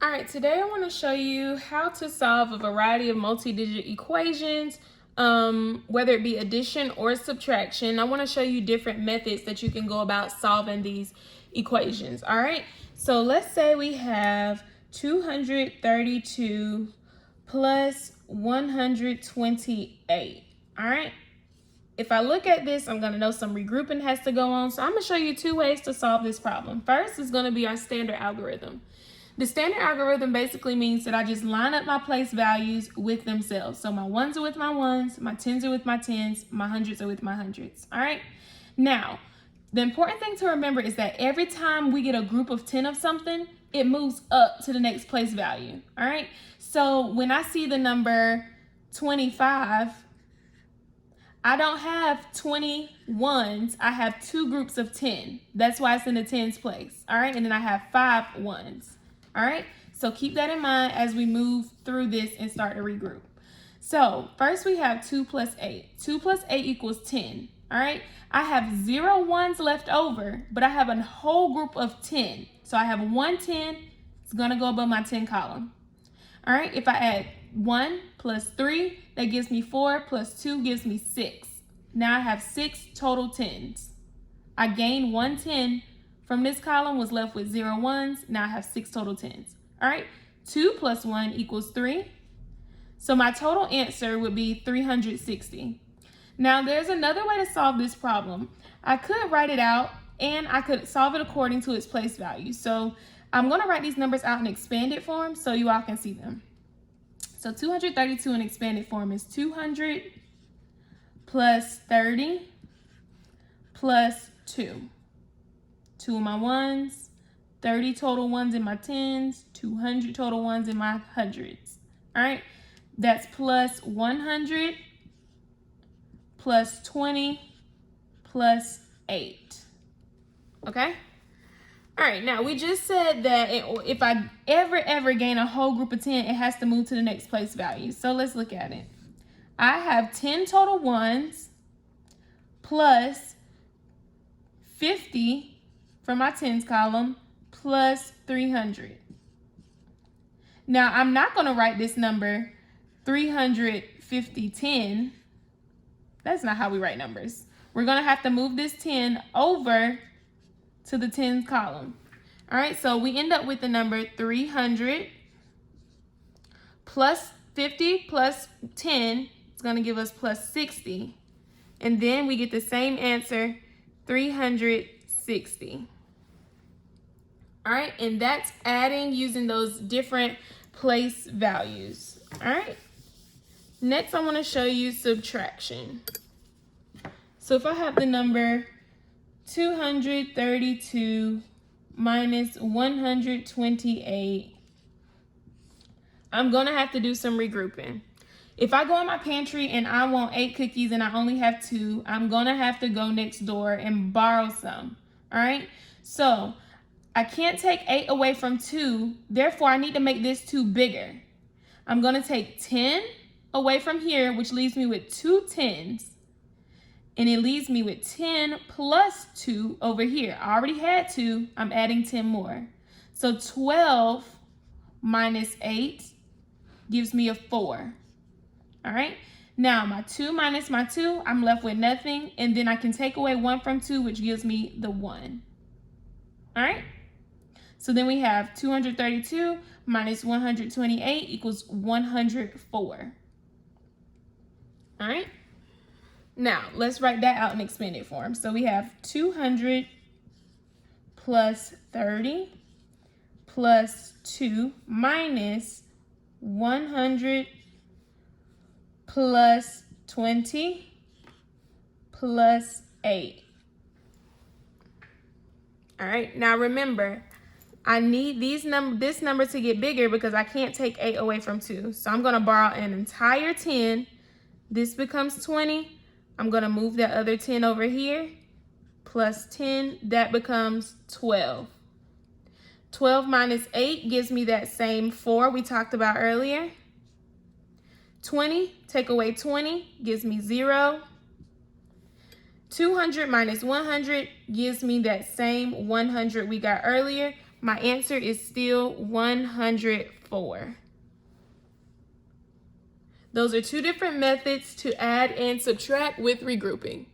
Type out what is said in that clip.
All right, today I want to show you how to solve a variety of multi-digit equations, whether it be addition or subtraction. I want to show you different methods that you can go about solving these equations. All right, so let's say we have 232 plus 128. All right, if I look at this, I'm going to know some regrouping has to go on. So I'm going to show you two ways to solve this problem. First is going to be our standard algorithm. The standard algorithm basically means that I just line up my place values with themselves. So my ones are with my ones, my tens are with my tens, my hundreds are with my hundreds. All right. Now, the important thing to remember is that every time we get a group of 10 of something, it moves up to the next place value. All right. So when I see the number 25, I don't have 20 ones. I have two groups of 10. That's why it's in the tens place. All right. And then I have 5 ones. All right, so keep that in mind as we move through this and start to regroup. So first we have 2 plus 8. 2 plus 8 equals 10. All right, I have 0 ones left over, but I have a whole group of 10. So I have 1 10. It's going to go above my 10 column. All right, if I add 1 plus 3, that gives me 4 plus 2 gives me 6. Now I have 6 total 10s. I gained 1 10. From this column was left with 0 ones. Now I have 6 total 10s. All right, 2 plus 1 equals 3. So my total answer would be 360. Now there's another way to solve this problem. I could write it out and I could solve it according to its place value. So I'm going to write these numbers out in expanded form so you all can see them. So 232 in expanded form is 200 plus 30 plus 2. 2 of my ones, 30 total ones in my tens, 200 total ones in my hundreds. All right, that's plus 100 plus 20 plus 8. Okay? All right, now we just said that if I ever gain a whole group of 10, it has to move to the next place value. So let's look at it. I have 10 total ones plus 50 from my tens column plus 300. Now I'm not going to write this number 350 10. That's not how we write numbers. We're going to have to move this 10 over to the tens column. All right, so we end up with the number 300 plus 50 plus 10 is going to give us plus 60. And then we get the same answer, 360. All right, and that's adding using those different place values. All right, next I want to show you subtraction. So if I have the number 232 minus 128, I'm going to have to do some regrouping. If I go in my pantry and I want 8 cookies and I only have 2, I'm going to have to go next door and borrow some. All right, so I can't take 8 away from 2, therefore I need to make this 2 bigger. I'm going to take 10 away from here, which leaves me with 2 10s. And it leaves me with 10 plus 2 over here. I already had 2, I'm adding 10 more. So 12 minus 8 gives me a 4. All right, now my 2 minus my 2, I'm left with nothing. And then I can take away 1 from 2, which gives me the 1. All right. So then we have 232 minus 128 equals 104. All right. Now, let's write that out in expanded form. So we have 200 plus 30 plus 2 minus 100 plus 20 plus 8. All right. Now remember, I need this number to get bigger because I can't take 8 away from 2. So I'm going to borrow an entire 10. This becomes 20. I'm going to move that other 10 over here. Plus 10, that becomes 12. 12 minus 8 gives me that same 4 we talked about earlier. 20, take away 20, gives me 0. 200 minus 100 gives me that same 100 we got earlier. My answer is still 104. Those are two different methods to add and subtract with regrouping.